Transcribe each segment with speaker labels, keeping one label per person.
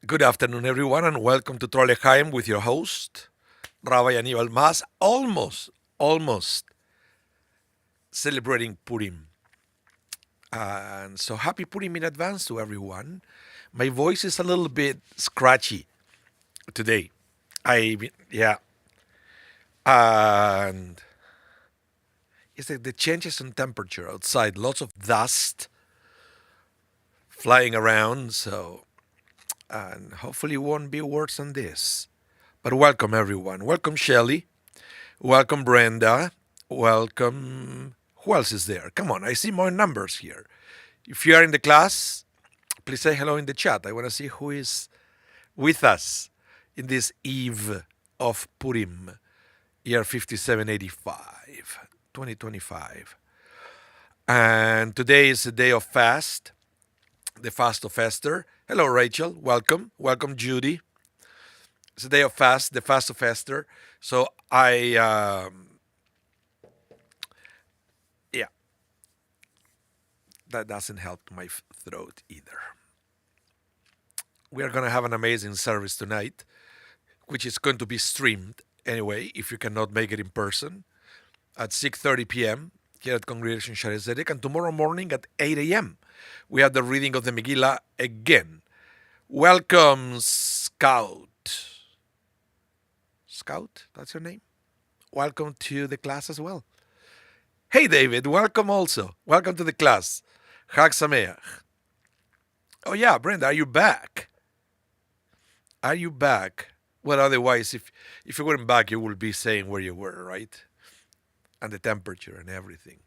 Speaker 1: Good afternoon, everyone, and welcome to Trolleyheim with your host, Rabbi Anibal Mas, almost celebrating Purim. And so happy Purim in advance to everyone. My voice is a little bit scratchy today. Yeah. And it's like the changes in temperature outside, lots of dust flying around, and hopefully it won't be worse than this. But welcome, everyone. Welcome, Shelley. Welcome, Brenda. Welcome. Who else is there? Come on, I see more numbers here. If you are in the class, please say hello in the chat. I want to see who is with us in this eve of Purim, year 5785, 2025. And today is the day of fast, the fast of Esther. Hello, Rachel. Welcome. Welcome, Judy. It's the day of fast, the fast of Esther. So yeah, that doesn't help my throat either. We are going to have an amazing service tonight, which is going to be streamed anyway, if you cannot make it in person, at 6:30 p.m. here at Congregation Shaare Zedek, and tomorrow morning at 8 a.m. we have the reading of the Megillah again. Welcome, Scout. Scout, that's your name? Welcome to the class as well. Hey, David, welcome also. Welcome to the class. Chag Sameach. Oh, yeah, Brenda, are you back? Are you back? Well, otherwise, if you weren't back, you would be saying where you were, right? And the temperature and everything.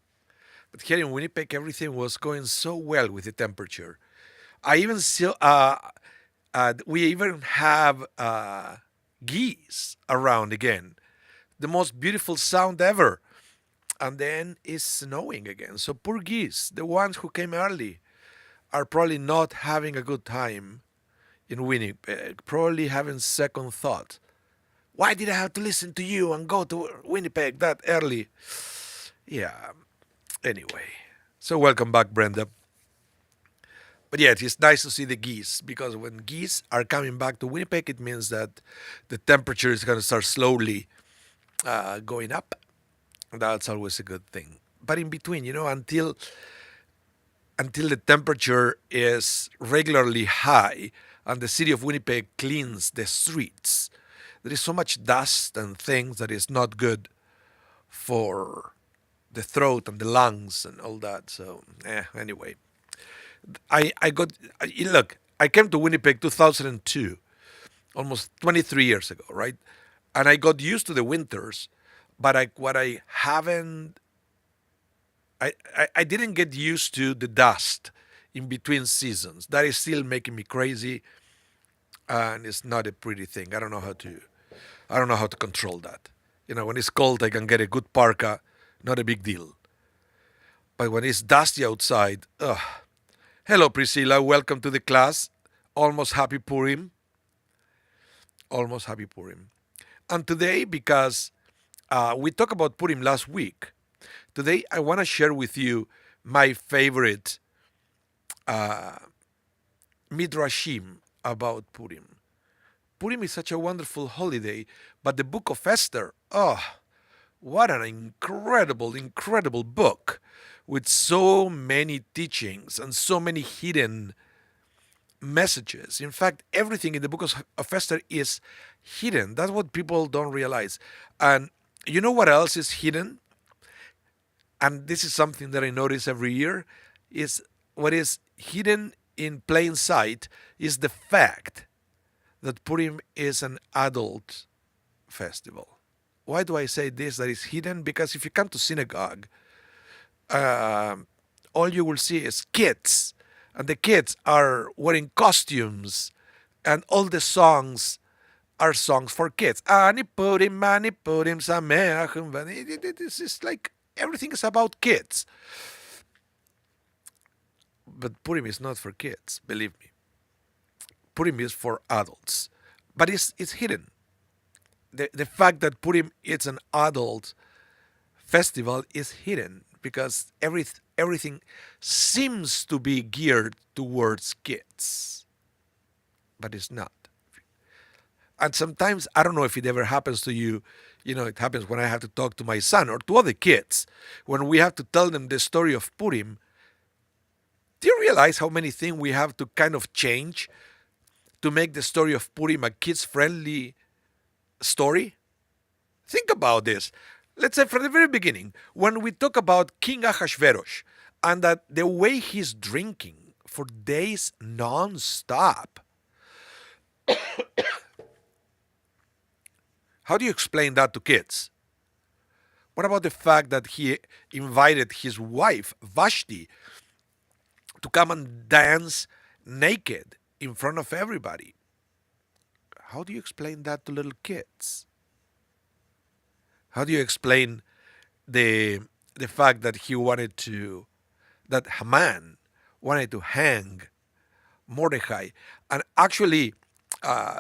Speaker 1: But here in Winnipeg, everything was going so well with the temperature. We even have geese around again. The most beautiful sound ever. And then it's snowing again. So poor geese, the ones who came early, are probably not having a good time in Winnipeg, probably having second thought. Why did I have to listen to you and go to Winnipeg that early? Yeah, anyway. So welcome back, Brenda. But yeah, it is nice to see the geese, because when geese are coming back to Winnipeg, it means that the temperature is going to start slowly going up. That's always a good thing. But in between, until the temperature is regularly high and the city of Winnipeg cleans the streets, there is so much dust and things that is not good for the throat and the lungs and all that. So, anyway. I came to Winnipeg 2002, almost 23 years ago, right? And I got used to the winters, but I didn't get used to the dust in between seasons. That is still making me crazy, and it's not a pretty thing. I don't know how to control that. When it's cold, I can get a good parka, not a big deal. But when it's dusty outside, ugh. Hello, Priscilla. Welcome to the class. Almost happy Purim. Almost happy Purim. And today, because we talked about Purim last week, today I want to share with you my favorite Midrashim about Purim. Purim is such a wonderful holiday, but the book of Esther, what an incredible book with so many teachings and so many hidden messages. In fact, everything in the book of Esther is hidden. That's what people don't realize. And you know what else is hidden? And this is something that I notice every year, is what is hidden in plain sight is the fact that Purim is an adult festival. Why do I say this, that is hidden? Because if you come to synagogue, all you will see is kids and the kids are wearing costumes, and all the songs are songs for kids. Ani Purim, Sameach. This is like everything is about kids. But Purim is not for kids, believe me. Purim is for adults. But it's hidden. The fact that Purim is an adult festival is hidden because everything seems to be geared towards kids, but it's not. And sometimes, I don't know if it ever happens to you, it happens when I have to talk to my son or to other kids, when we have to tell them the story of Purim. Do you realize how many things we have to kind of change to make the story of Purim a kids friendly story? Think about this. Let's say from the very beginning, when we talk about King Ahasuerus and that the way he's drinking for days non-stop, how do you explain that to kids? What about the fact that he invited his wife, Vashti, to come and dance naked in front of everybody? How do you explain that to little kids? How do you explain the the fact that that Haman wanted to hang Mordecai? And actually,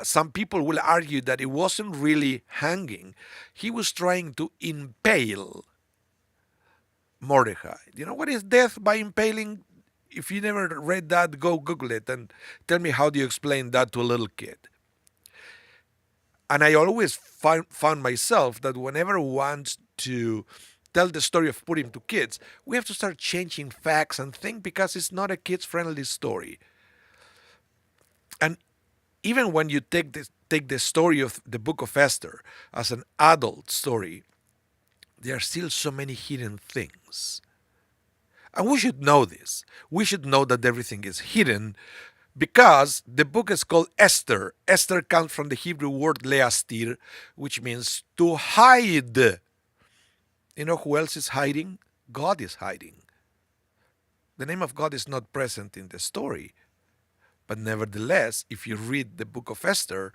Speaker 1: some people will argue that it wasn't really hanging. He was trying to impale Mordecai. You know what is death by impaling? If you never read that, go Google it and tell me how do you explain that to a little kid. And I always found myself that whenever I want to tell the story of Purim to kids, we have to start changing facts and things because it's not a kids friendly story. And even when you take the story of the book of Esther as an adult story, there are still so many hidden things. And we should know this. We should know that everything is hidden because the book is called Esther. Esther comes from the Hebrew word leastir, which means to hide. You know who else is hiding? God is hiding. The name of God is not present in the story. But nevertheless, if you read the book of Esther,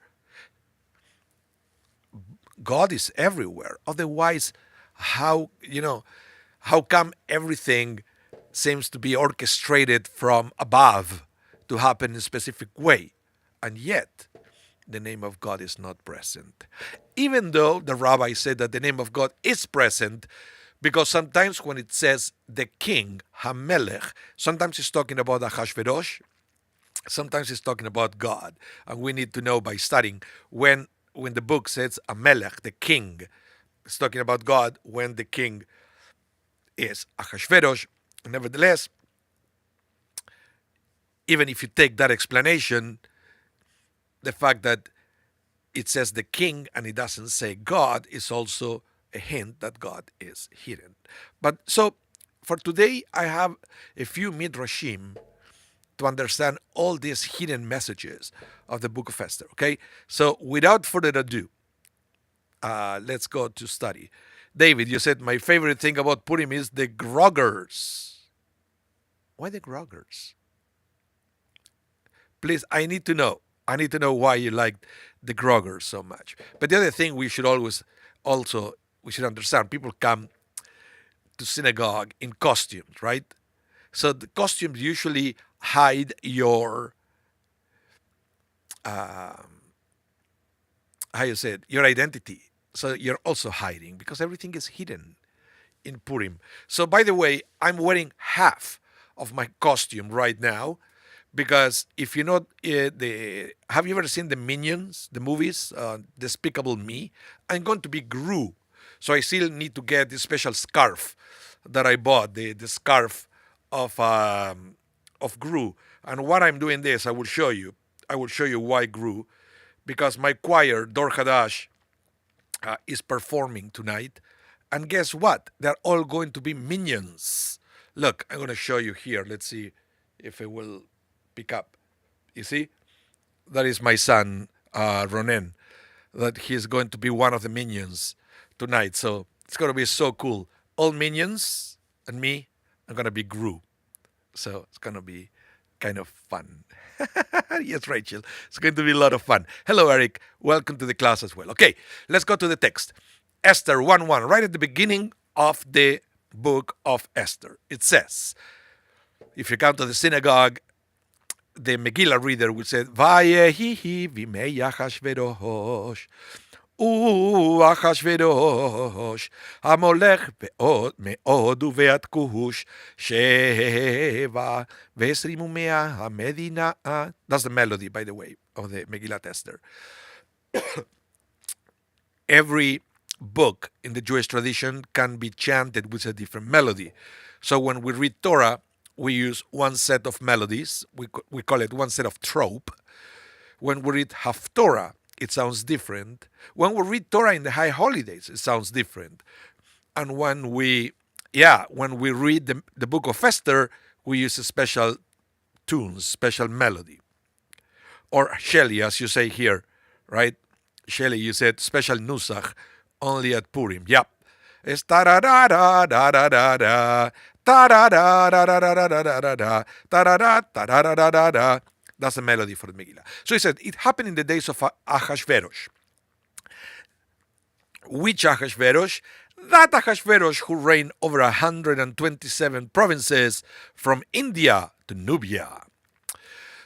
Speaker 1: God is everywhere. Otherwise, how come everything seems to be orchestrated from above to happen in a specific way? And yet, the name of God is not present. Even though the rabbi said that the name of God is present, because sometimes when it says the king, Hamelech, sometimes it's talking about Ahasuerus, sometimes it's talking about God. And we need to know by studying when the book says Amelech, the king, it's talking about God when the king is Ahasuerus. Nevertheless, even if you take that explanation, the fact that it says the king and it doesn't say God is also a hint that God is hidden. But so for today, I have a few Midrashim to understand all these hidden messages of the book of Esther. Okay, so without further ado, let's go to study. David, you said my favorite thing about Purim is the groggers. Why the groggers? Please, I need to know. I need to know why you like the groggers so much. But the other thing we should we should understand, people come to synagogue in costumes, right? So the costumes usually hide your how you say it, your identity. So you're also hiding because everything is hidden in Purim. So by the way, I'm wearing half of my costume right now because if you know the have you ever seen the Minions, the movies, Despicable Me? I'm going to be Gru, so I still need to get this special scarf that I bought, the scarf of Gru. And what I'm doing this, I will show you. I will show you why Gru, because my choir Dor Hadash is performing tonight, and guess what? They're all going to be minions. Look, I'm going to show you here. Let's see if it will pick up. You see, that is my son Ronen. That he's going to be one of the minions tonight. So it's going to be so cool. All minions and me. I'm going to be Gru. So it's going to be kind of fun. Yes, Rachel. It's going to be a lot of fun. Hello, Eric. Welcome to the class as well. Okay, let's go to the text. Esther 1:1, right at the beginning of the book of Esther. It says, if you come to the synagogue, the Megillah reader will say, Vayehihi vimei Achashverosh. אחשוורוש, המולך מאוד ובעד כוש, 27 ומאה המדינה. That's the melody, by the way, of the Megillat Esther. Every book in the Jewish tradition can be chanted with a different melody. So when we read Torah, we use one set of melodies. We call it one set of trope. When we read Haftorah, it sounds different. When we read Torah in the high holidays, it sounds different. And when we read the book of Esther, we use a special tunes, special melody. Or Shelley, as you say here, right? Shelley, you said special nusach only at Purim. Yep. It's ta-da-da-da-da-da-da, ta-da-da-da-da-da-da-da-da, ta-da-da-da-da-da-da-da. That's the melody for the Megillah. So he said, it happened in the days of Achashverosh. Which Achashverosh? That Achashverosh who reigned over 127 provinces from India to Nubia.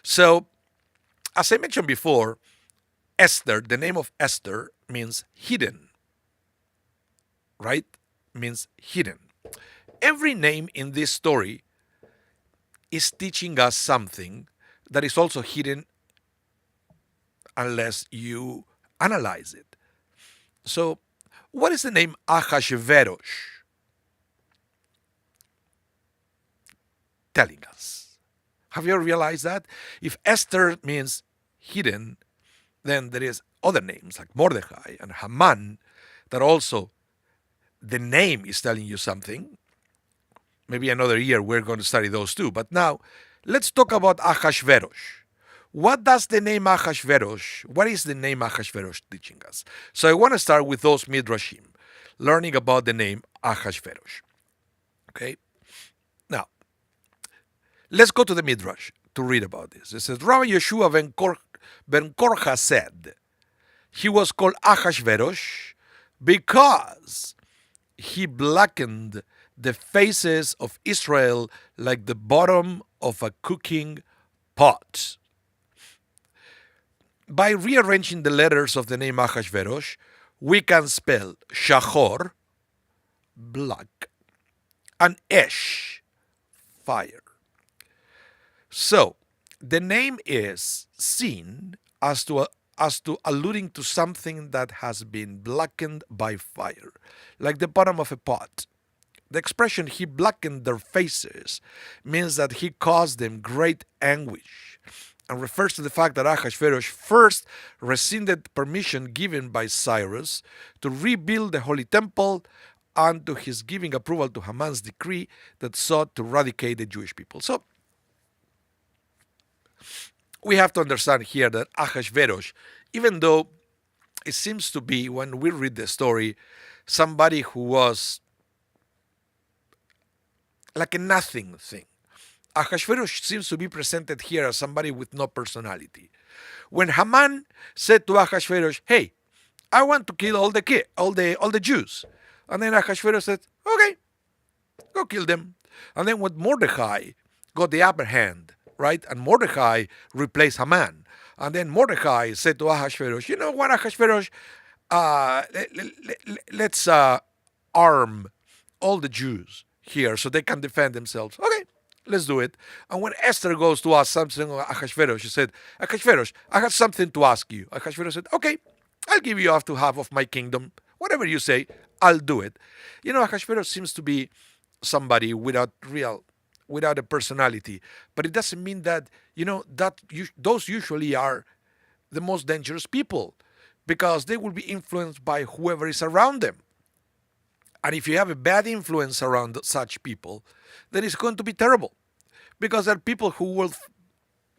Speaker 1: So, as I mentioned before, Esther, the name of Esther means hidden. Right? Means hidden. Every name in this story is teaching us something that is also hidden unless you analyze it. So, what is the name Achashverosh telling us? Have you ever realized that? If Esther means hidden, then there is other names like Mordechai and Haman that also the name is telling you something. Maybe another year we're going to study those too. But now, let's talk about Achashverosh. What does the name Achashverosh, what is the name Achashverosh teaching us? So I want to start with those Midrashim, learning about the name Achashverosh. Okay? Now, let's go to the Midrash to read about this. It says, Rabbi Yeshua ben Korcha said, he was called Achashverosh because he blackened the faces of Israel like the bottom of a cooking pot. By rearranging the letters of the name Achashverosh, we can spell Shachor, black, and Esh, fire. So, the name is seen as to alluding to something that has been blackened by fire, like the bottom of a pot. The expression, he blackened their faces, means that he caused them great anguish, and refers to the fact that Achashverosh first rescinded permission given by Cyrus to rebuild the Holy Temple and to his giving approval to Haman's decree that sought to eradicate the Jewish people. So, we have to understand here that Achashverosh, even though it seems to be, when we read the story, somebody who was like a nothing thing. Achashverosh seems to be presented here as somebody with no personality. When Haman said to Achashverosh, "Hey, I want to kill all the Jews," and then Achashverosh said, "Okay, go kill them." And then when Mordechai got the upper hand, right, and Mordechai replaced Haman, and then Mordechai said to Achashverosh, "You know what, Achashverosh? Let's arm all the Jews here so they can defend themselves." Okay, let's do it. And when Esther goes to ask something of Achashverosh, she said, "Achashverosh, I have something to ask you." Achashverosh said, "Okay, I'll give you up to half of my kingdom. Whatever you say, I'll do it." You know, Achashverosh seems to be somebody without a personality, but it doesn't mean that, those usually are the most dangerous people, because they will be influenced by whoever is around them. And if you have a bad influence around such people, then it's going to be terrible, because there are people who will,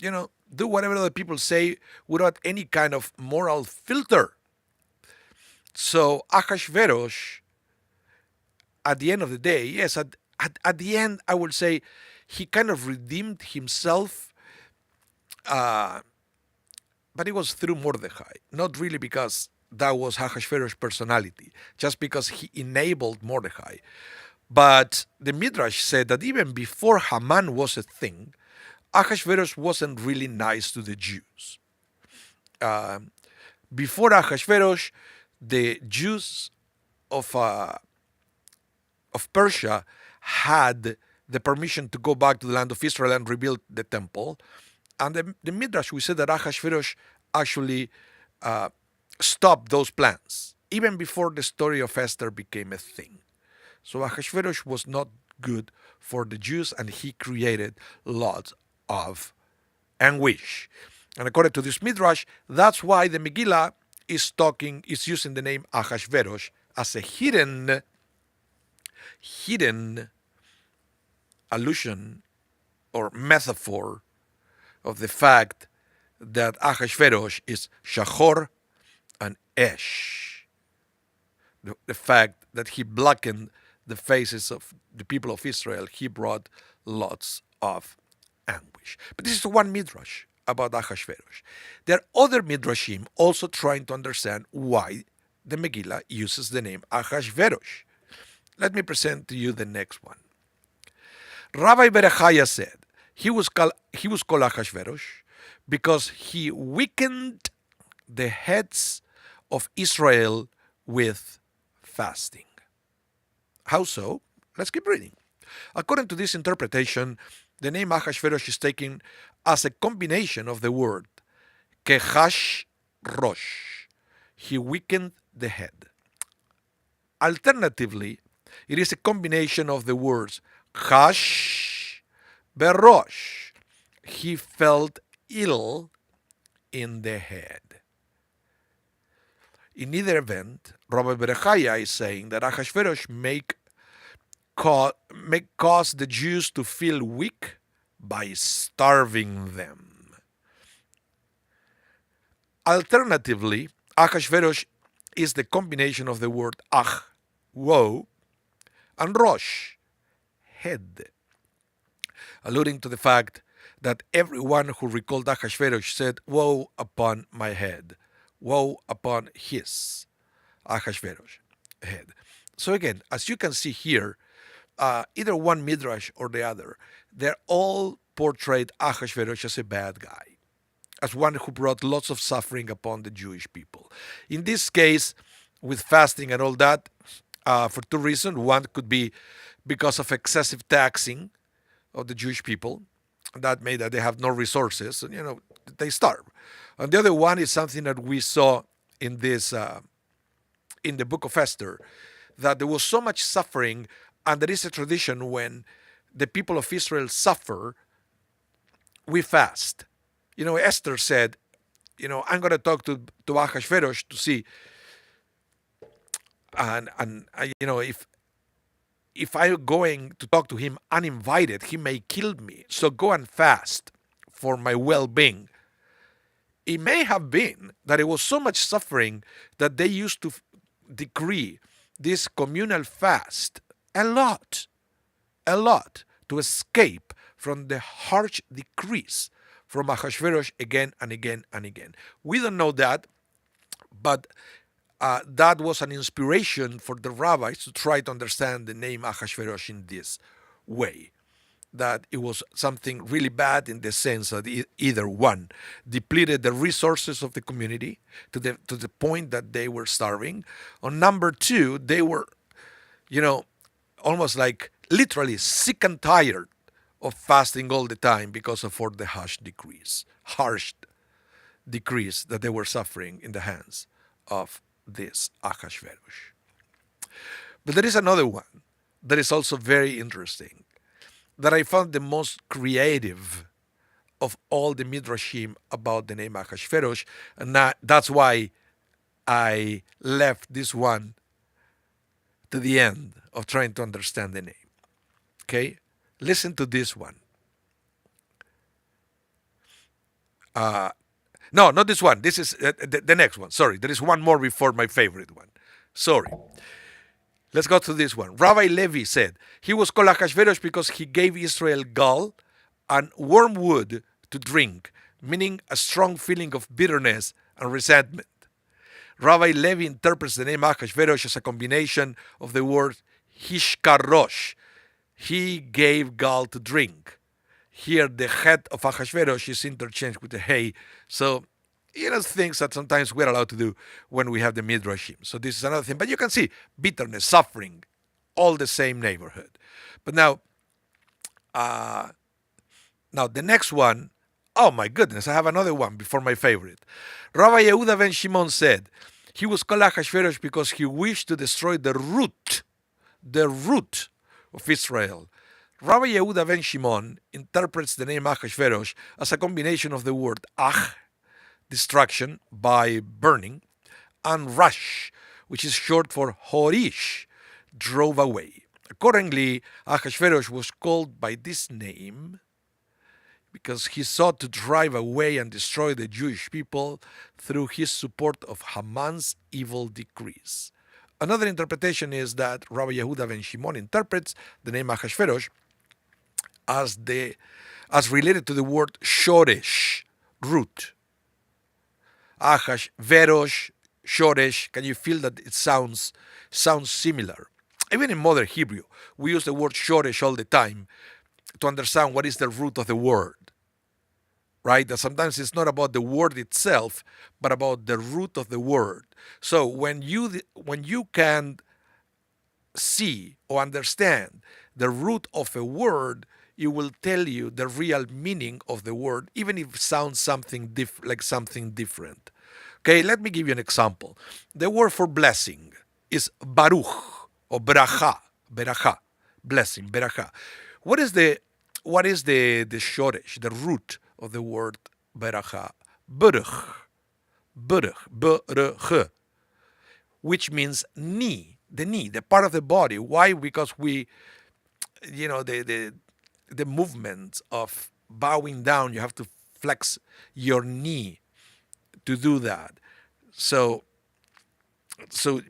Speaker 1: do whatever the people say without any kind of moral filter. So Achashverosh, at the end of the day, yes, at the end, I would say he kind of redeemed himself Uh, but it was through Mordechai, not really because that was Ahasuerus' personality, just because he enabled Mordechai. But the Midrash said that even before Haman was a thing, Ahasuerus wasn't really nice to the Jews. Uh, Before Ahasuerus, the Jews of Persia had the permission to go back to the land of Israel and rebuild the temple. And the Midrash, we said that Ahasuerus actually uh, stopped those plans, even before the story of Esther became a thing. So Ahasuerus was not good for the Jews, and he created lots of anguish. And according to this Midrash, that's why the Megillah is using the name Ahasuerus as a hidden allusion or metaphor of the fact that Ahasuerus is Shachor and Esh. The fact that he blackened the faces of the people of Israel, he brought lots of anguish. But this is one midrash about Ahasuerus. There are other midrashim also trying to understand why the Megillah uses the name Ahasuerus. Let me present to you the next one. Rabbi Berechaya said he was called Ahasuerus because he weakened the heads of Israel with fasting. How so? Let's keep reading. According to this interpretation, the name Ahasuerus is taken as a combination of the word kechash rosh. He weakened the head. Alternatively, it is a combination of the words chash berosh. He felt ill in the head. In either event, Rabbi Berechaya is saying that Ahasuerus may cause the Jews to feel weak by starving them. Alternatively, Ahasuerus is the combination of the word ach, woe, and rosh, head, alluding to the fact that everyone who recalled Ahasuerus said, woe upon my head, woe upon his, Ahasuerus, head. So again, as you can see here, either one midrash or the other, they're all portrayed Ahasuerus as a bad guy, as one who brought lots of suffering upon the Jewish people. In this case, with fasting and all that, for two reasons. One could be because of excessive taxing of the Jewish people. That made that they have no resources, and they starve. And the other one is something that we saw in this in the book of Esther, that there was so much suffering, and there is a tradition when the people of Israel suffer, we fast. Esther said, I'm going to talk to Ahasuerus to see, and if I'm going to talk to him uninvited, he may kill me. So go and fast for my well-being. It may have been that it was so much suffering that they used to decree this communal fast a lot, to escape from the harsh decrees from Ahasuerus again and again and again. We don't know that, but that was an inspiration for the rabbis to try to understand the name Ahasuerus in this way. That it was something really bad in the sense that either one depleted the resources of the community to the point that they were starving, or number two, they were, almost like literally sick and tired of fasting all the time because of all the harsh decrees that they were suffering in the hands of this Ahasuerus. But there is another one that is also very interesting, that I found the most creative of all the midrashim about the name Ahasuerus, and that's why I left this one to the end of trying to understand the name. Okay, listen to this one. No, not this one. This is the next one. Sorry, there is one more before my favorite one. Sorry. Let's go to this one. Rabbi Levi said he was called Ahasuerus because he gave Israel gall and wormwood to drink, meaning a strong feeling of bitterness and resentment. Rabbi Levi interprets the name Achashverosh as a combination of the word Hishkarosh. He gave gall to drink. Here, the head of Achashverosh is interchanged with the hay. So, things that sometimes we're allowed to do when we have the Midrashim. So, this is another thing. But you can see bitterness, suffering, all the same neighborhood. But now the next one, oh my goodness, I have another one before my favorite. Rabbi Yehuda ben Shimon said he was called Achashverosh because he wished to destroy the root of Israel. Rabbi Yehuda ben Shimon interprets the name Achashverosh as a combination of the word ach, destruction by burning, and rash, which is short for horish, drove away. Accordingly, Achashverosh was called by this name because he sought to drive away and destroy the Jewish people through his support of Haman's evil decrees. Another interpretation is that Rabbi Yehuda ben Shimon interprets the name Achashverosh as related to the word shoresh, root. Achash, Verosh, shoresh. Can you feel that it sounds similar? Even in modern Hebrew, we use the word shoresh all the time to understand what is the root of the word. Right? That sometimes it's not about the word itself, but about the root of the word. So when you can see or understand the root of a word, it will tell you the real meaning of the word, even if it sounds something like something different. Okay, let me give you an example. The word for blessing is baruch or beracha, blessing, beracha. What is the shoresh, the root of the word beracha? Buruch, which means knee, the part of the body. Why? Because we, the movement of bowing down, you have to flex your knee to do that. So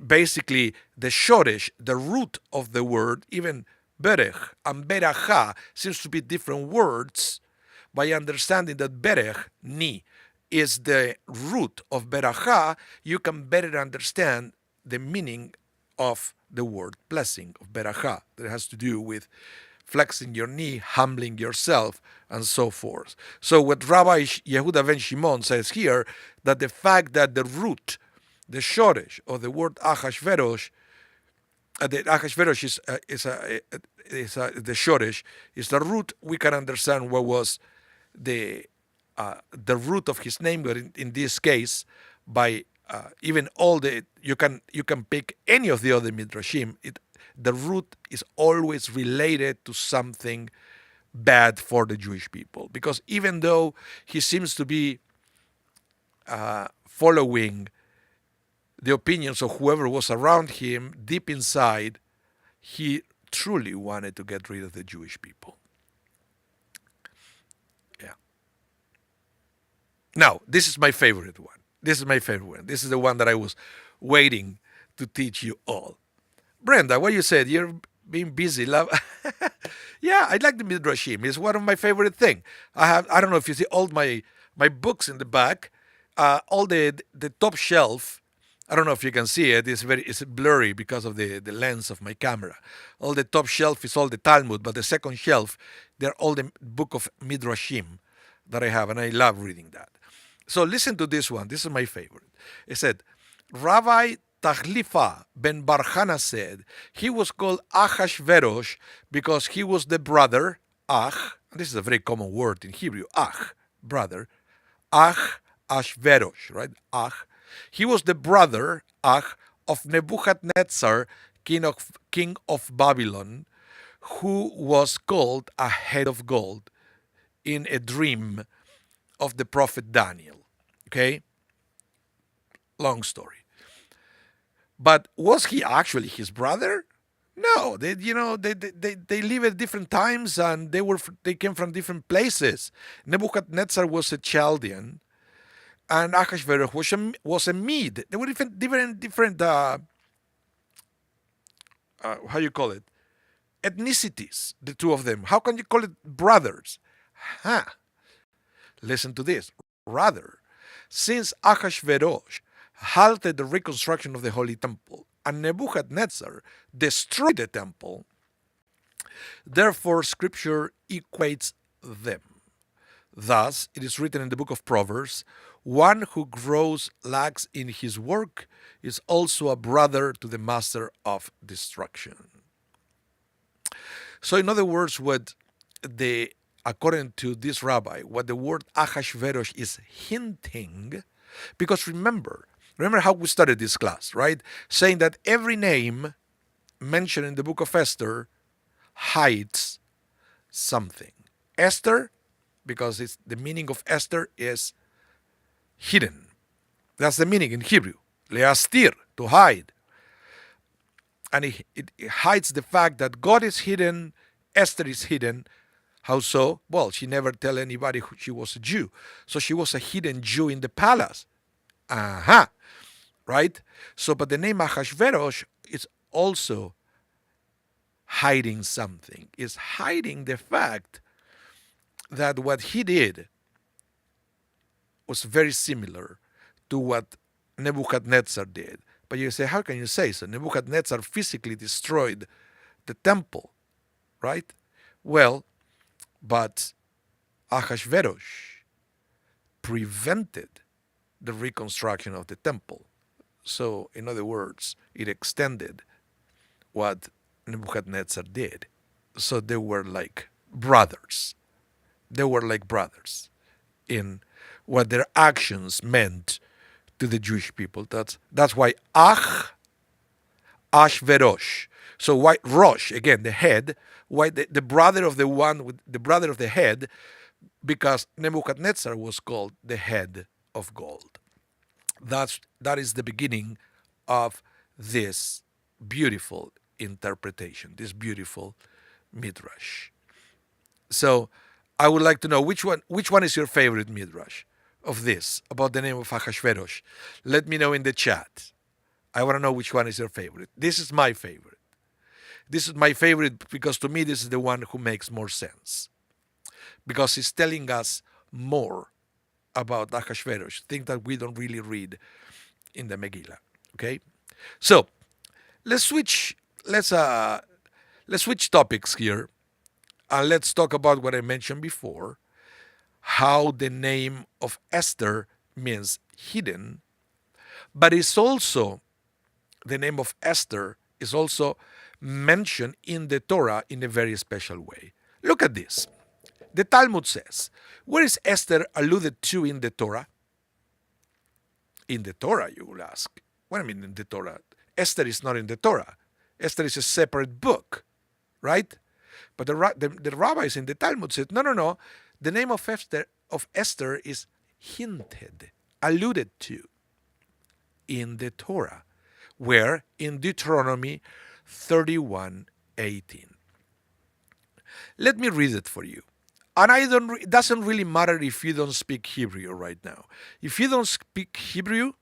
Speaker 1: basically, the shoresh, the root of the word, even berech and beracha seems to be different words. By understanding that berech, knee, is the root of beracha, you can better understand the meaning of the word blessing, of beracha, that has to do with flexing your knee, humbling yourself, and so forth. So what Rabbi Yehuda ben Shimon says here, that the fact that the root, the shoresh of the word Achashverosh, the Achashverosh the shoresh, is the root, we can understand what was the root of his name. But in this case, by even all you can pick any of the other midrashim. The root is always related to something bad for the Jewish people, because even though he seems to be following the opinions of whoever was around him, deep inside, he truly wanted to get rid of the Jewish people. Yeah. Now, this is my favorite one. This is the one that I was waiting to teach you all. Brenda, what you said, you're being busy. Love. Yeah, I like the Midrashim. It's one of my favorite things. I don't know if you see all my books in the back, all the top shelf. I don't know if you can see it. It's blurry because of the lens of my camera. All the top shelf is all the Talmud, but the second shelf, they're all the book of Midrashim that I have, and I love reading that. So listen to this one. This is my favorite. It said, Rabbi Tachlifa ben Barhana said he was called Achashverosh because he was the brother, Ach, and this is a very common word in Hebrew, Ach, brother, Ach Ashverosh, right? Ach. He was the brother, Ach, of Nebuchadnezzar, king of Babylon, who was called a head of gold in a dream of the prophet Daniel. Okay? Long story. But was he actually his brother? No, they live at different times, and they came from different places. Nebuchadnezzar was a Chaldean, and Achashverosh was a Mede. They were different how you call it, ethnicities, the two of them. How can you call it brothers? Listen to this. Rather, since Ahasuerus halted the reconstruction of the Holy Temple and Nebuchadnezzar destroyed the temple, therefore Scripture equates them. Thus, it is written in the book of Proverbs, one who grows lax in his work is also a brother to the master of destruction. So, in other words, according to this rabbi, what the word Ahasuerus is hinting, because remember how we started this class, right? Saying that every name mentioned in the book of Esther hides something. Esther, because the meaning of Esther is hidden. That's the meaning in Hebrew. Leastir, to hide. And it hides the fact that God is hidden, Esther is hidden. How so? Well, she never tell anybody she was a Jew. So she was a hidden Jew in the palace. Aha. Right? So, but the name Ahasuerus is also hiding something. Is hiding the fact that what he did was very similar to what Nebuchadnezzar did. But you say, how can you say so? Nebuchadnezzar physically destroyed the temple, right? Well, but Ahasuerus prevented the reconstruction of the temple. So, in other words, it extended what Nebuchadnezzar did. So they were like brothers. They were like brothers in what their actions meant to the Jewish people. That's why Ashverosh. So why Rosh, again, the head, why the brother of the one with the brother of the head, because Nebuchadnezzar was called the head of gold. That is the beginning of this beautiful interpretation, this beautiful midrash. So I would like to know which one is your favorite midrash of this about the name of Ahasuerus. Let me know in the chat. I want to know which one is your favorite. This is my favorite. This is my favorite because to me this is the one who makes more sense. Because it's telling us more about Ahasuerus, things that we don't really read in the Megillah. Okay? So let's switch topics here. And let's talk about what I mentioned before, how the name of Esther means hidden, but it's also, the name of Esther is also mentioned in the Torah in a very special way. Look at this. The Talmud says, where is Esther alluded to in the Torah? In the Torah, you will ask. What do I mean in the Torah? Esther is not in the Torah. Esther is a separate book, right? But the rabbis in the Talmud said, no. The name of Esther is hinted, alluded to in the Torah, where in Deuteronomy 31:18. Let me read it for you. And it doesn't really matter if you don't speak Hebrew right now. If you don't speak Hebrew,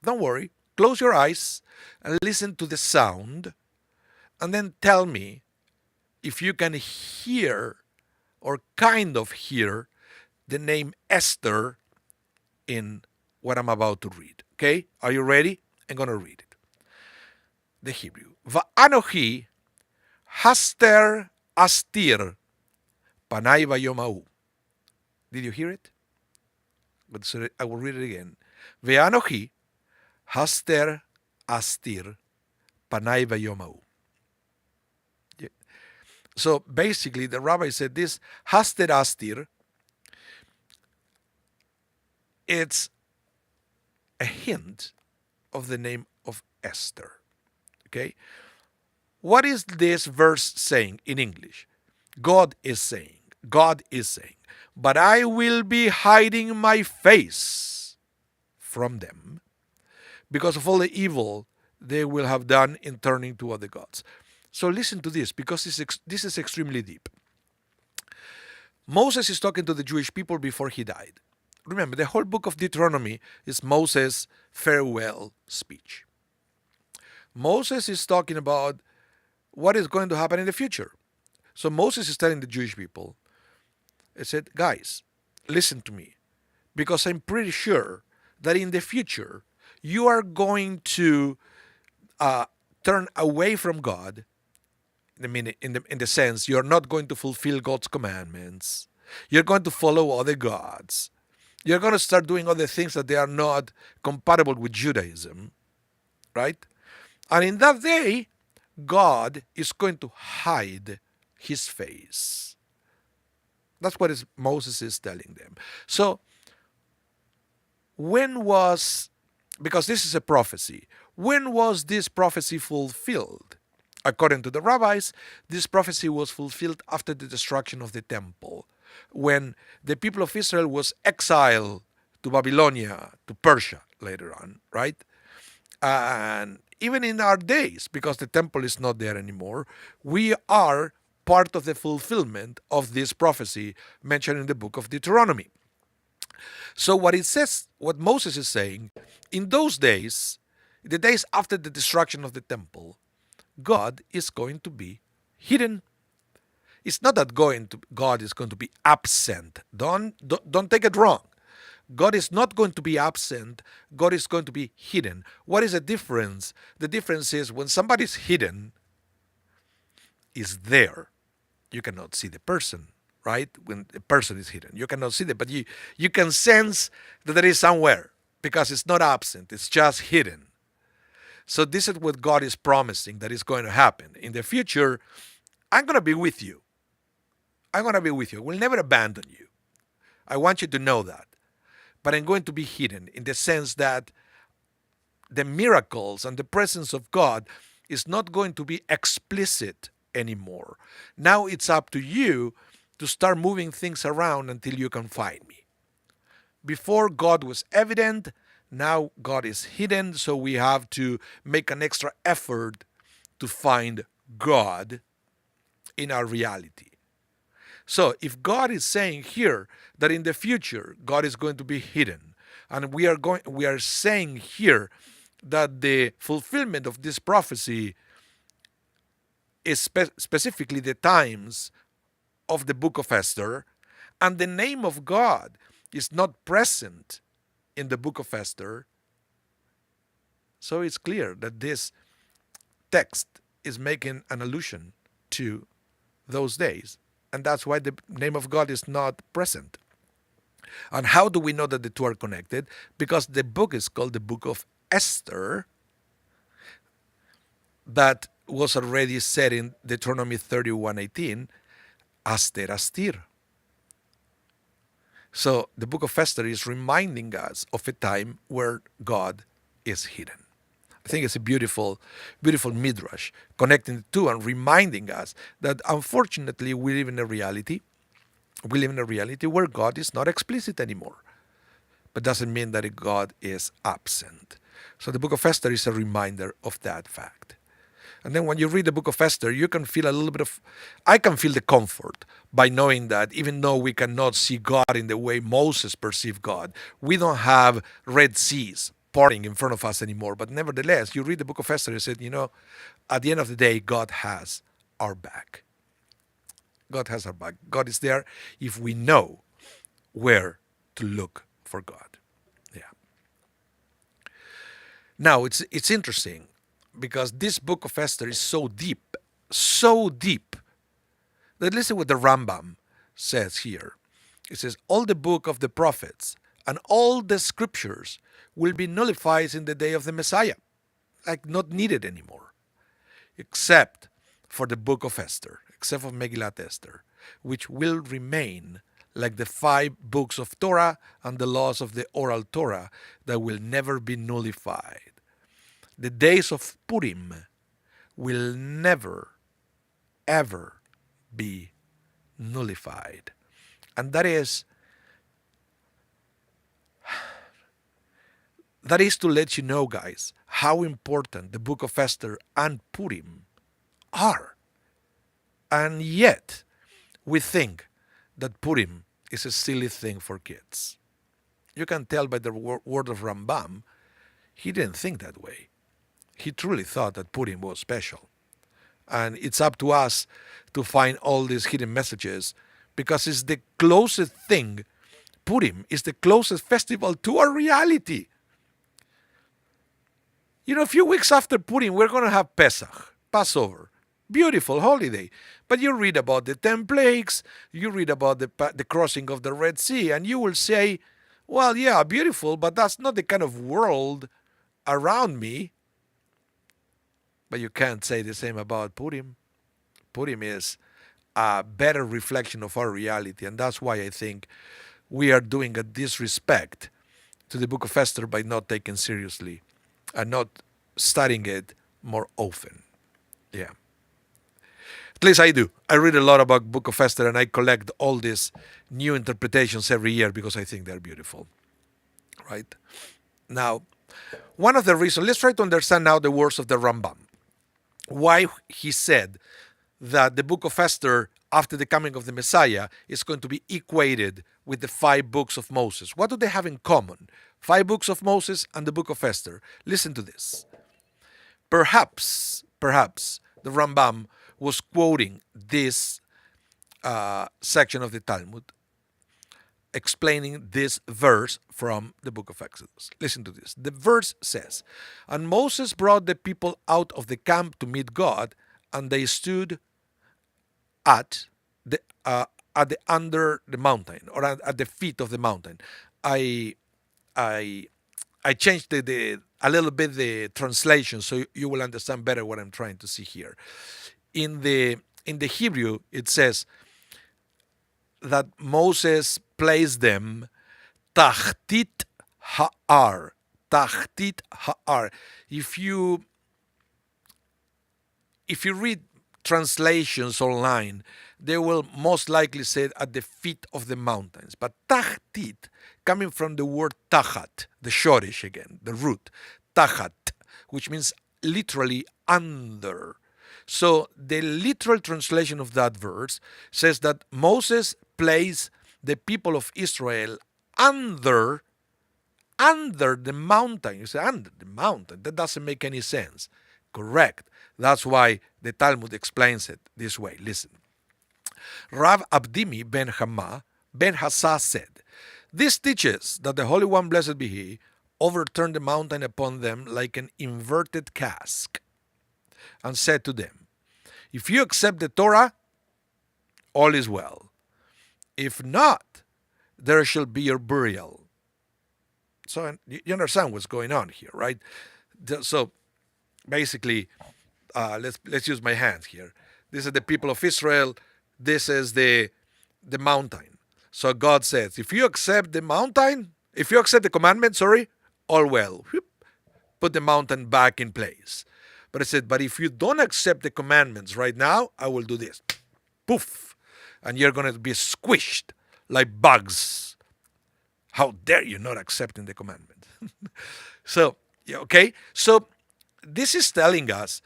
Speaker 1: don't worry. Close your eyes and listen to the sound, and then tell me if you can hear or kind of hear the name Esther in what I'm about to read. Okay? Are you ready? I'm going to read it. The Hebrew. Va'anochi haster astir panai vayomau. Did you hear it? But so I will read it again. Ve'anochi haster astir panai vayomau. So basically, the rabbi said this haster astir. It's a hint of the name of Esther. Okay? What is this verse saying in English? God is saying, but I will be hiding my face from them because of all the evil they will have done in turning to other gods. So listen to this, because this is extremely deep. Moses is talking to the Jewish people before he died. Remember, the whole book of Deuteronomy is Moses' farewell speech. Moses is talking about what is going to happen in the future. So Moses is telling the Jewish people, he said, guys, listen to me. because I'm pretty sure that in the future you are going to uh, turn away from God. I mean, in the sense you're not going to fulfill God's commandments. You're going to follow other gods. You're going to start doing other things that they are not compatible with Judaism, right? And in that day, God is going to hide his face. That's what Moses is telling them. So, when was, because this is a prophecy, when was this prophecy fulfilled? According to the rabbis, this prophecy was fulfilled after the destruction of the temple, when the people of Israel was exiled to Babylonia, to Persia later on, right? And even in our days, because the temple is not there anymore, we are part of the fulfillment of this prophecy mentioned in the book of Deuteronomy. So what it says, what Moses is saying, in those days, the days after the destruction of the temple, God is going to be hidden. It's not that God is going to be absent. Don't take it wrong. God is not going to be absent. God is going to be hidden. What is the difference? The difference is when somebody's hidden, is there. You cannot see the person, right? When the person is hidden, you cannot see them, but you can sense that there is somewhere because it's not absent. It's just hidden. So this is what God is promising that is going to happen in the future. I'm going to be with you. I'm going to be with you. I will never abandon you. I want you to know that. But I'm going to be hidden in the sense that the miracles and the presence of God is not going to be explicit anymore. Now it's up to you to start moving things around until you can find me. Before, God was evident. Now God is hidden, so we have to make an extra effort to find God in our reality. So if God is saying here that in the future God is going to be hidden, and we are saying here that the fulfillment of this prophecy is specifically the times of the book of Esther, and the name of God is not present in the book of Esther, so it's clear that this text is making an allusion to those days. And that's why the name of God is not present. And how do we know that the two are connected? Because the book is called the book of Esther, that was already said in Deuteronomy 31:18, Aster Astir. So the book of Esther is reminding us of a time where God is hidden. I think it's a beautiful, beautiful midrash connecting the two and reminding us that unfortunately we live in a reality. We live in a reality where God is not explicit anymore, but doesn't mean that God is absent. So the book of Esther is a reminder of that fact. And then when you read the book of Esther, you can feel a little bit of, I can feel the comfort by knowing that even though we cannot see God in the way Moses perceived God, we don't have Red Seas parting in front of us anymore. But nevertheless, you read the book of Esther and said, at the end of the day, God has our back. God has our back. God is there if we know where to look for God. Yeah. Now, it's interesting because this book of Esther is so deep, that listen what the Rambam says here. It says, all the book of the prophets and all the scriptures will be nullified in the day of the Messiah, like not needed anymore, except for the book of Esther, except for Megillat Esther, which will remain like the 5 books of Torah and the laws of the oral Torah that will never be nullified. The days of Purim will never, ever be nullified. And that is to let you know, guys, how important the book of Esther and Purim are. And yet, we think that Purim is a silly thing for kids. You can tell by the word of Rambam, he didn't think that way. He truly thought that Purim was special. And it's up to us to find all these hidden messages because it's the closest thing Purim is the closest festival to our reality. A few weeks after Purim, we're going to have Pesach, Passover. Beautiful holiday. But you read about the 10 plagues, you read about the crossing of the Red Sea, and you will say, well, yeah, beautiful, but that's not the kind of world around me. But you can't say the same about Purim. Purim is a better reflection of our reality, and that's why I think we are doing a disrespect to the book of Esther by not taking seriously and not studying it more often. Yeah. At least I do. I read a lot about Book of Esther and I collect all these new interpretations every year because I think they're beautiful. Right? Now, one of the reasons, let's try to understand now the words of the Rambam. Why he said that the book of Esther, after the coming of the Messiah, is going to be equated with the 5 books of Moses. What do they have in common? 5 books of Moses and the book of Esther. Listen to this. Perhaps, the Rambam was quoting this section of the Talmud, explaining this verse from the book of Exodus. Listen to this. The verse says, "And Moses brought the people out of the camp to meet God, and they stood at the under the mountain, or at the feet of the mountain." I changed a little bit the translation so you will understand better what I'm trying to see here. In the Hebrew, it says that Moses placed them tachtit ha'ar. Tachtit ha'ar. If you read translations online, they will most likely say at the feet of the mountains. But tachtit, coming from the word tachat, the shorish again, the root, tachat, which means literally under. So the literal translation of that verse says that Moses placed the people of Israel under the mountain. You say, under the mountain. That doesn't make any sense. Correct. That's why the Talmud explains it this way. Listen. Rav Abdimi ben Hama ben Hassa said, "This teaches that the Holy One, blessed be He, overturned the mountain upon them like an inverted cask, and said to them, if you accept the Torah, all is well. If not, there shall be your burial." So you understand what's going on here, right? So basically, let's use my hands here. This is the people of Israel. This is the mountain. So God says, if you accept the mountain, if you accept the commandment, all well. Put the mountain back in place. But I said, but if you don't accept the commandments right now, I will do this. Poof. And you're going to be squished like bugs. How dare you not accepting the commandment? So, okay. So this is telling us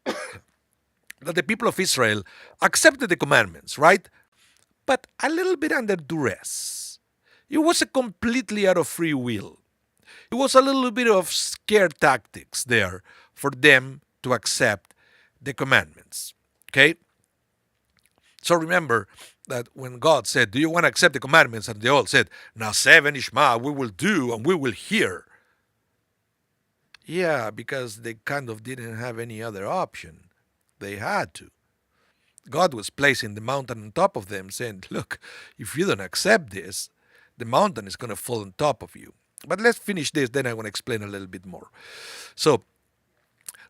Speaker 1: that the people of Israel accepted the commandments, right? But a little bit under duress. It wasn't completely out of free will. It was a little bit of scare tactics there for them to accept the commandments. Okay? So remember that when God said, do you want to accept the commandments? And they all said, Naseh v'nishma, we will do and we will hear. Yeah, because they kind of didn't have any other option. They had to. God was placing the mountain on top of them, saying, look, if you don't accept this, the mountain is going to fall on top of you. But let's finish this, then I want to explain a little bit more. So,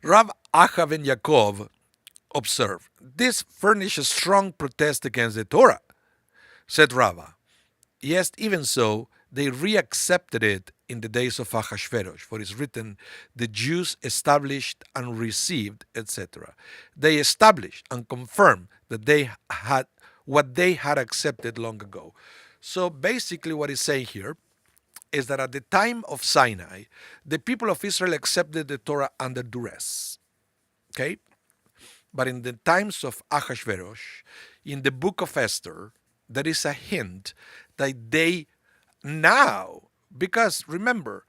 Speaker 1: Rav Acha ben Yaakov observed, this furnished a strong protest against the Torah, said Rava. Yes, even so, they reaccepted it in the days of Ahasuerus, for it is written, the Jews established and received, etc. They established and confirmed that they had what they had accepted long ago. So basically what he's saying here is that at the time of Sinai, the people of Israel accepted the Torah under duress. Okay? But in the times of Ahasuerus, in the book of Esther, there is a hint that they now, because remember,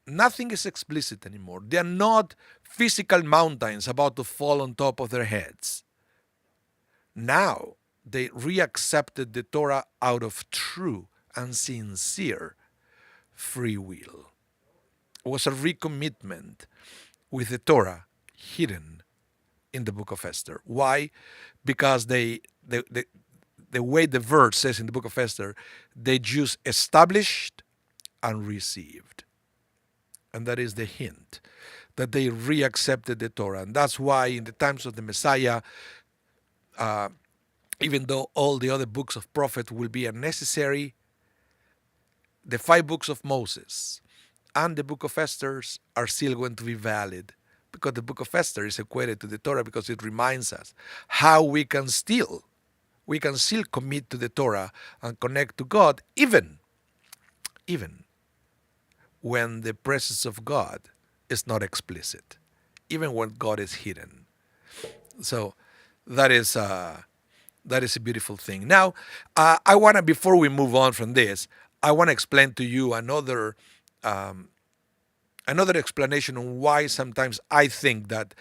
Speaker 1: nothing is explicit anymore. They are not physical mountains about to fall on top of their heads. Now, they reaccepted the Torah out of true and sincere free will. It was a recommitment with the Torah hidden in the book of Esther. Why? Because the way the verse says in the book of Esther, the Jews established and received. And that is the hint that they reaccepted the Torah. And that's why in the times of the Messiah, even though all the other books of prophets will be unnecessary, the 5 books of Moses and the book of Esther are still going to be valid, because the book of Esther is equated to the Torah, because it reminds us how we can still commit to the Torah and connect to God, even when the presence of God is not explicit, even when God is hidden. So that is a beautiful thing. Now, I want to, before we move on from this, I want to explain to you another explanation on why sometimes I think that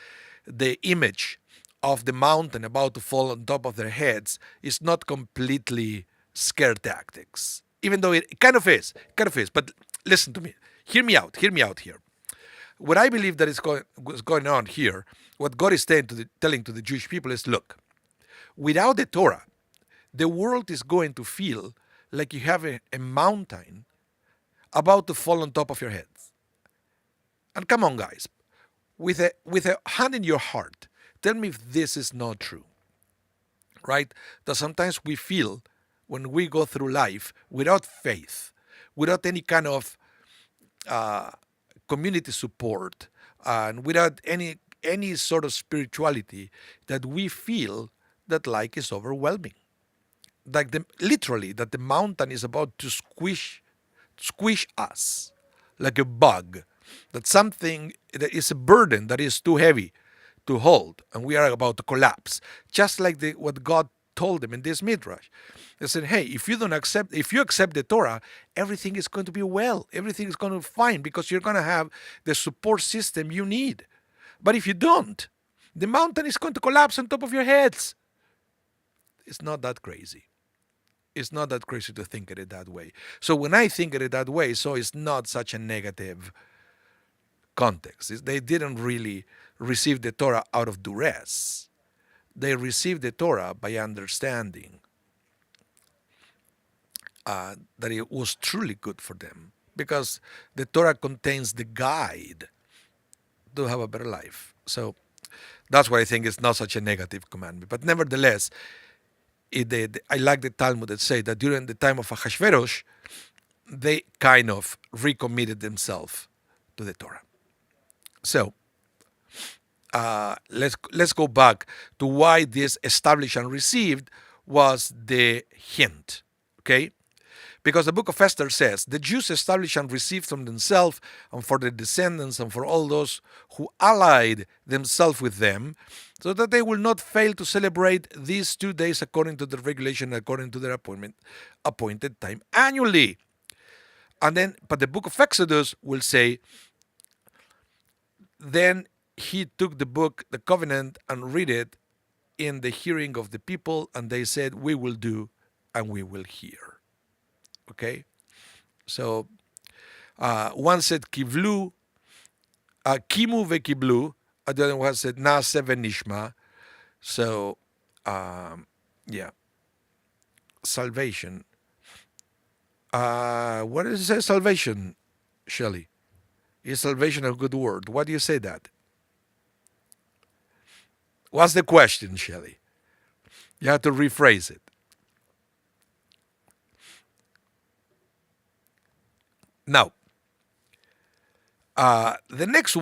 Speaker 1: the image of the mountain about to fall on top of their heads is not completely scare tactics, even though it kind of is. But listen to me. Hear me out. Here. What I believe that is going on here, what God is telling to the Jewish people is, look, without the Torah, the world is going to feel like you have a mountain about to fall on top of your heads. And come on, guys, with a hand in your heart, tell me if this is not true, right? That sometimes we feel, when we go through life without faith, without any kind of community support, and without any sort of spirituality, that we feel that life is overwhelming, like literally that the mountain is about to squish us like a bug, that something that is a burden that is too heavy to hold, and we are about to collapse. Just like what God told them in this Midrash. They said, hey, if you accept the Torah, everything is going to be well. Everything is going to be fine, because you're going to have the support system you need. But if you don't, the mountain is going to collapse on top of your heads. It's not that crazy. It's not that crazy to think of it that way. So when I think of it that way, so it's not such a negative context. They didn't really receive the Torah out of duress. They received the Torah by understanding that it was truly good for them, because the Torah contains the guide to have a better life. So that's why I think it's not such a negative commandment. But nevertheless, I like the Talmud that say that during the time of Ahasuerus, they kind of recommitted themselves to the Torah. So let's go back to why this established and received was the hint. Okay? Because the book of Esther says, the Jews established and received from themselves and for their descendants and for all those who allied themselves with them, so that they will not fail to celebrate these 2 days according to the regulation, according to their appointed time annually. But the book of Exodus will say, then he took the book, the covenant, and read it in the hearing of the people, and they said, we will do and we will hear. Okay? So, one said kivlu, kimu vekiblu, the other one said nase venishma. So, yeah. Salvation. What does it say, salvation, Shelley? Is salvation a good word? Why do you say that? What's the question, Shelley? You have to rephrase it. Now, the next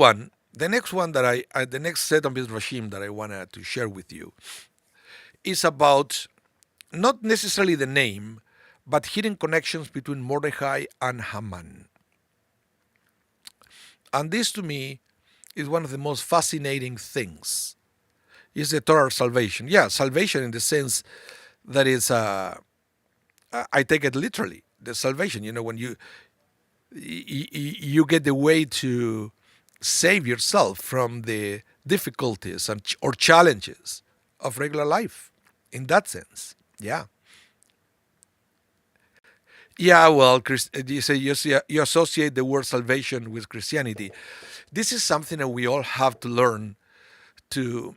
Speaker 1: set of Midrashim that I wanted to share with you is about not necessarily the name, but hidden connections between Mordecai and Haman. And this, to me, is one of the most fascinating things. Is the Torah salvation? Yeah, salvation in the sense that is, I take it literally. The salvation, when you get the way to save yourself from the difficulties or challenges of regular life. In that sense, yeah. Yeah, well, you say you associate the word salvation with Christianity. This is something that we all have to learn to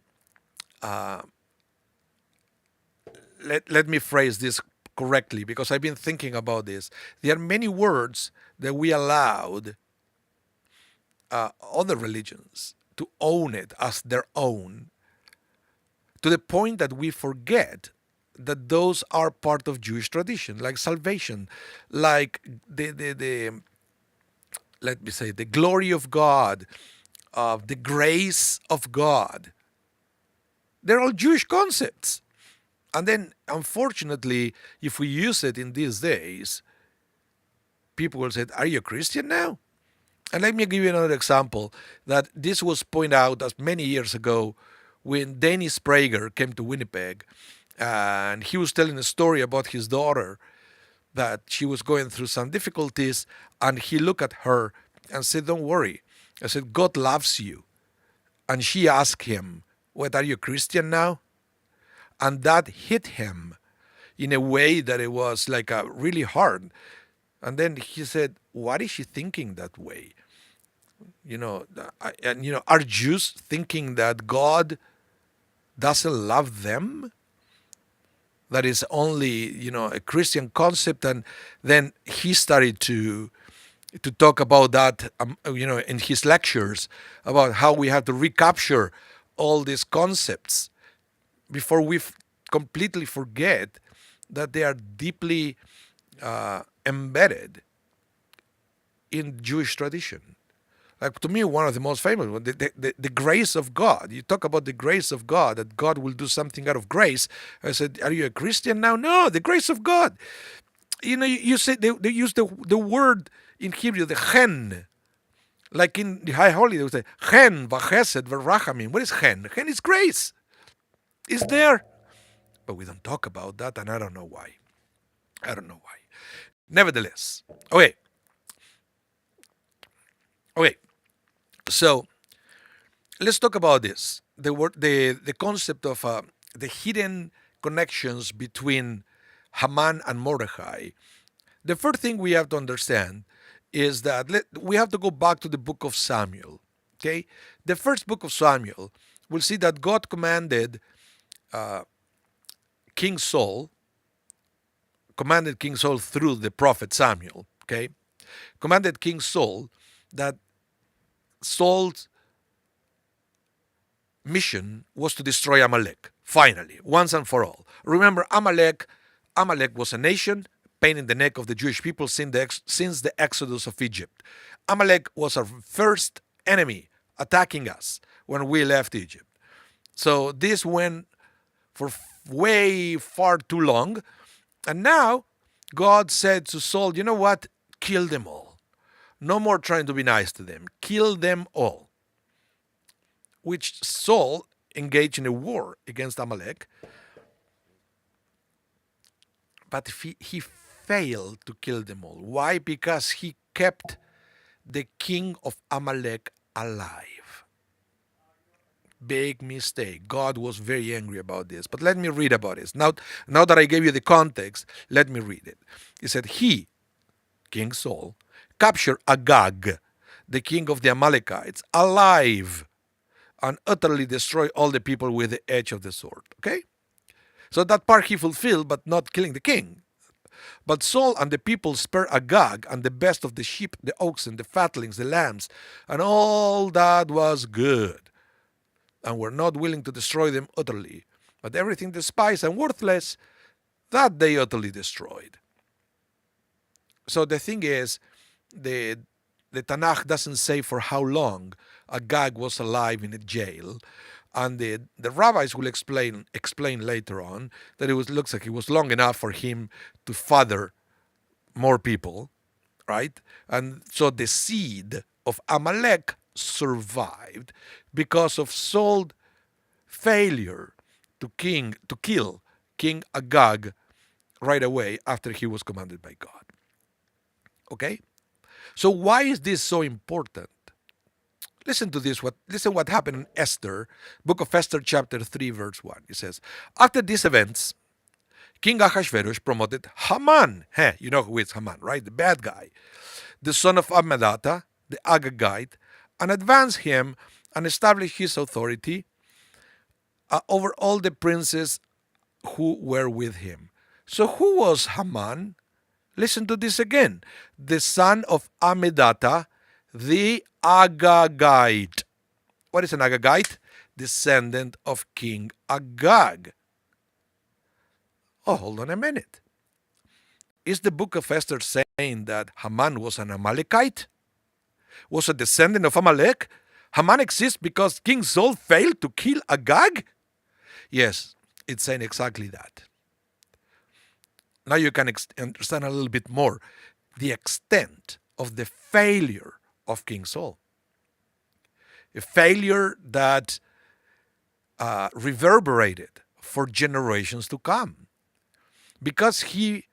Speaker 1: let me phrase this correctly because I've been thinking about this. There are many words that we allowed other religions to own it as their own to the point that we forget that those are part of Jewish tradition, like salvation, like the let me say the glory of God, of the grace of God. They're all Jewish concepts. And then, unfortunately, if we use it in these days, people will say, "Are you a Christian now?" And let me give you another example that this was pointed out as many years ago when Dennis Prager came to Winnipeg and he was telling a story about his daughter that she was going through some difficulties and he looked at her and said, "Don't worry." I said, "God loves you." And she asked him, "What, are you a Christian now?" And that hit him in a way that it was like a really hard. And then he said, "What is she thinking that way?" And are Jews thinking that God doesn't love them? That is only a Christian concept, and then he started to talk about that, in his lectures about how we have to recapture all these concepts before we completely forget that they are deeply embedded in Jewish tradition. Like to me, one of the most famous ones, the grace of God. You talk about the grace of God, that God will do something out of grace. I said, "Are you a Christian now?" No, the grace of God. You say they use the word in Hebrew, the chen. Like in the High Holy, they would say, chen, v'chesed, v'rachamim. What is chen? Chen is grace. It's there. But we don't talk about that, and I don't know why. I don't know why. Nevertheless, okay, okay. So let's talk about this. The concept of the hidden connections between Haman and Mordechai. The first thing we have to understand is that we have to go back to the book of Samuel. Okay, the first book of Samuel, we'll see that God commanded King Saul, commanded King Saul through the prophet Samuel. Okay, commanded King Saul that Saul's mission was to destroy Amalek, finally, once and for all. Remember, Amalek was a nation pain in the neck of the Jewish people since the exodus of Egypt. Amalek was our first enemy attacking us when we left Egypt. So this went for way far too long. And now God said to Saul, "You know what? Kill them all. No more trying to be nice to them. Kill them all." Which Saul engaged in a war against Amalek, but he failed to kill them all. Why? Because he kept the king of Amalek alive. Big mistake. God was very angry about this. But let me read about this. Now that I gave you the context, let me read it. He said, he, King Saul, captured Agag, the king of the Amalekites, alive, and utterly destroy all the people with the edge of the sword. Okay? So that part he fulfilled, but not killing the king. But Saul and the people spared Agag and the best of the sheep, the oxen, the fatlings, the lambs, and all that was good, and were not willing to destroy them utterly. But everything despised and worthless, that they utterly destroyed. So the thing is, the the Tanakh doesn't say for how long Agag was alive in a jail, and the rabbis will explain later on that looks like it was long enough for him to father more people, right? And so the seed of Amalek survived because of Saul's failure to kill King Agag right away after he was commanded by God. Okay? So why is this so important? Listen to this. Listen what happened in Esther, book of Esther, chapter 3, verse 1. It says, after these events, King Ahasuerus promoted Haman. You know who is Haman, right? The bad guy. The son of Ammedatha, the Agagite, and advanced him and established his authority over all the princes who were with him. So who was Haman? Listen to this again. The son of Ammedatha, the Agagite. What is an Agagite? Descendant of King Agag. Oh, hold on a minute. Is the book of Esther saying that Haman was an Amalekite? Was a descendant of Amalek? Haman exists because King Saul failed to kill Agag? Yes, it's saying exactly that. Now you can understand a little bit more the extent of the failure of King Saul. A failure that reverberated for generations to come. Because he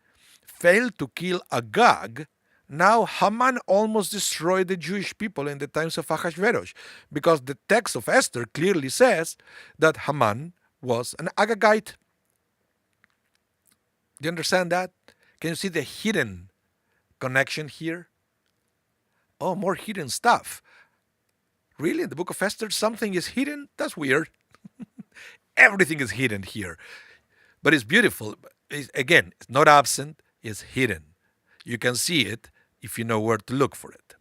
Speaker 1: failed to kill Agag, now Haman almost destroyed the Jewish people in the times of Ahasuerus, because the text of Esther clearly says that Haman was an Agagite. Do you understand that? Can you see the hidden connection here? Oh, more hidden stuff. Really? In the book of Esther, something is hidden? That's weird. Everything is hidden here. But it's beautiful. Again, it's not absent, it's hidden. You can see it if you know where to look for it.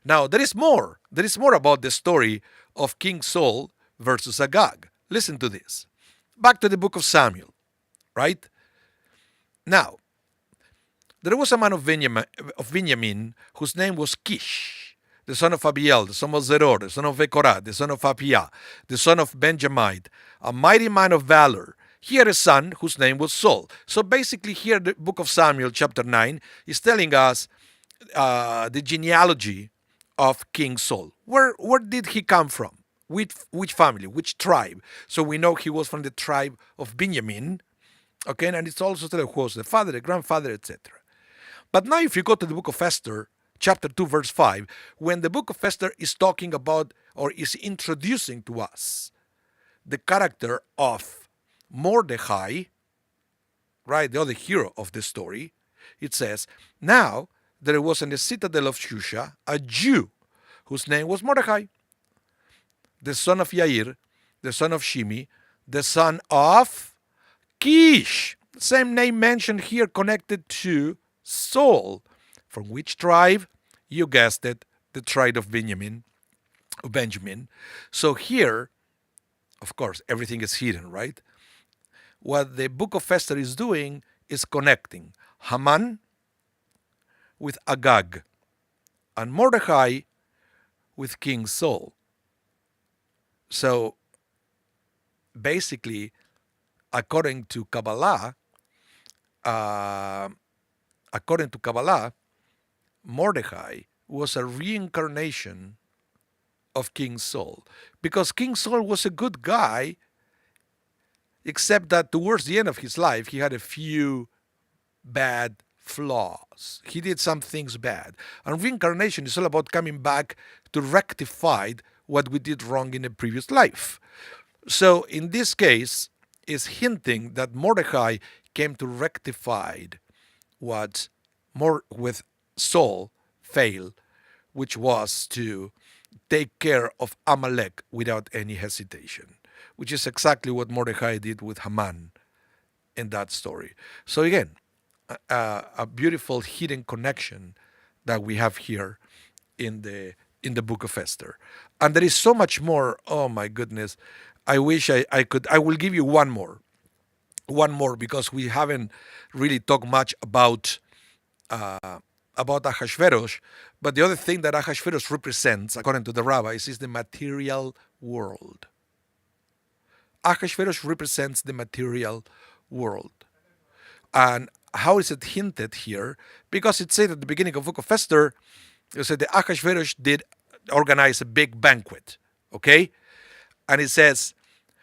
Speaker 1: Now, there is more. There is more about the story of King Saul versus Agag. Listen to this. Back to the book of Samuel, right? Now, there was a man of Benjamin whose name was Kish, the son of Abiel, the son of Zeror, the son of Bekorah, the son of Apiah, the son of Benjamite, a mighty man of valor. He had a son whose name was Saul. So basically here the book of Samuel chapter 9 is telling us the genealogy of King Saul. Where did he come from? Which family? Which tribe? So we know he was from the tribe of Benjamin. Okay, and it's also telling who was the father, the grandfather, etc. But now if you go to the book of Esther, chapter 2, verse 5, when the book of Esther is talking about or is introducing to us the character of Mordecai, right, the other hero of the story, it says, now there was in the citadel of Shusha a Jew whose name was Mordecai, the son of Yair, the son of Shimi, the son of Kish, same name mentioned here connected to Saul. From which tribe? You guessed it, the tribe of Benjamin. So here, of course, everything is hidden, right? What the book of Esther is doing is connecting Haman with Agag and Mordecai with King Saul. So basically, according to Kabbalah, Mordecai was a reincarnation of King Saul, because King Saul was a good guy, except that towards the end of his life he had a few bad flaws. He did some things bad, and reincarnation is all about coming back to rectify what we did wrong in a previous life. So in this case, is hinting that Mordecai came to rectify what more with Saul failed, which was to take care of Amalek without any hesitation, which is exactly what Mordecai did with Haman in that story. So again, a beautiful hidden connection that we have here in the book of Esther. And there is so much more. Oh my goodness. I wish I could. I will give you one more, because we haven't really talked much about Ahasuerus. But the other thing that Ahasuerus represents, according to the rabbis, is the material world. Ahasuerus represents the material world. And how is it hinted here? Because it said at the beginning of the book of Esther, it said that Ahasuerus did organize a big banquet. Okay? And it says,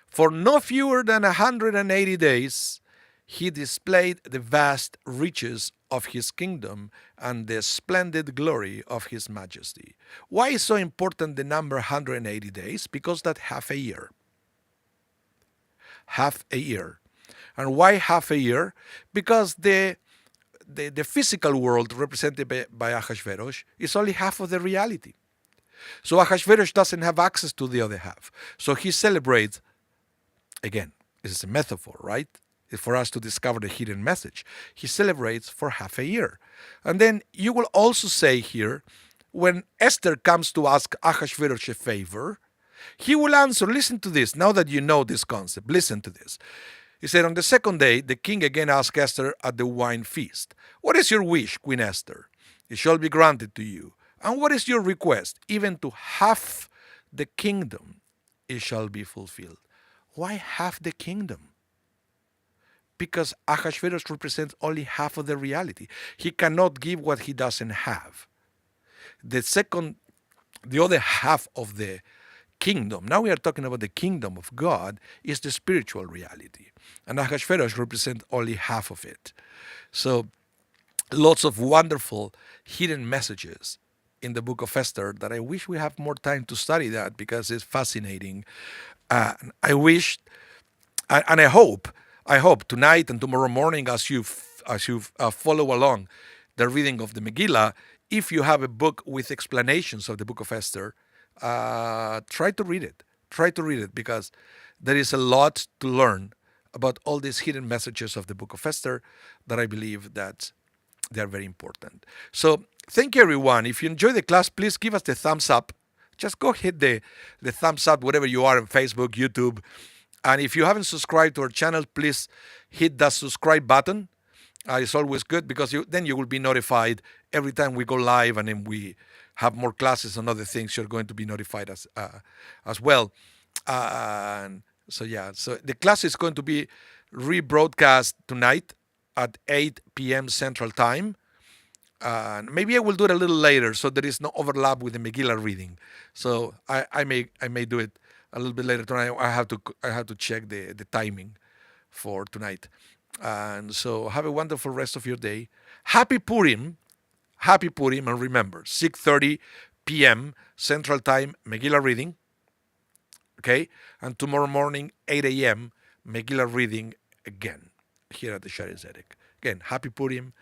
Speaker 1: for no fewer than 180 days, he displayed the vast riches of his kingdom and the splendid glory of his majesty. Why is so important the number 180 days? Because that's half a year. Half a year. And why half a year? Because the physical world represented by Ahasuerus is only half of the reality. So Ahasuerus doesn't have access to the other half. So he celebrates, again, this is a metaphor, right? It's for us to discover the hidden message. He celebrates for half a year. And then you will also say here, when Esther comes to ask Ahasuerus a favor, he will answer, listen to this, now that you know this concept, listen to this. He said, on the second day, the king again asked Esther at the wine feast, what is your wish, Queen Esther? It shall be granted to you. And what is your request? Even to half the kingdom it shall be fulfilled. Why half the kingdom? Because Ahasuerus represents only half of the reality. He cannot give what he doesn't have. The other half of the kingdom, now we are talking about the kingdom of God, is the spiritual reality. And Ahasuerus represents only half of it. So lots of wonderful hidden messages in the book of Esther that I wish we have more time to study that because it's fascinating. I wish, and I hope tonight and tomorrow morning, as you follow along the reading of the Megillah, if you have a book with explanations of the book of Esther, try to read it. Try to read it because there is a lot to learn about all these hidden messages of the book of Esther that I believe that they are very important. So thank you, everyone. If you enjoy the class, please give us the thumbs up. Just go hit the thumbs up, wherever you are on Facebook, YouTube. And if you haven't subscribed to our channel, please hit that subscribe button. It's always good because then you will be notified every time we go live, and then we have more classes and other things. You're going to be notified as well. And so the class is going to be rebroadcast tonight at 8 p.m. Central Time. And maybe I will do it a little later so there is no overlap with the Megillah reading. So I may do it a little bit later tonight. I have to check the timing for tonight. And so have a wonderful rest of your day. Happy Purim, and remember 6:30 p.m. Central Time Megillah reading. Okay, and tomorrow morning 8 a.m. Megillah reading again here at the Shaarei Zedek. Again, happy Purim.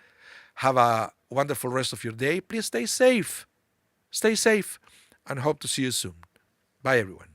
Speaker 1: Have a wonderful rest of your day. Please stay safe, and hope to see you soon. Bye, everyone.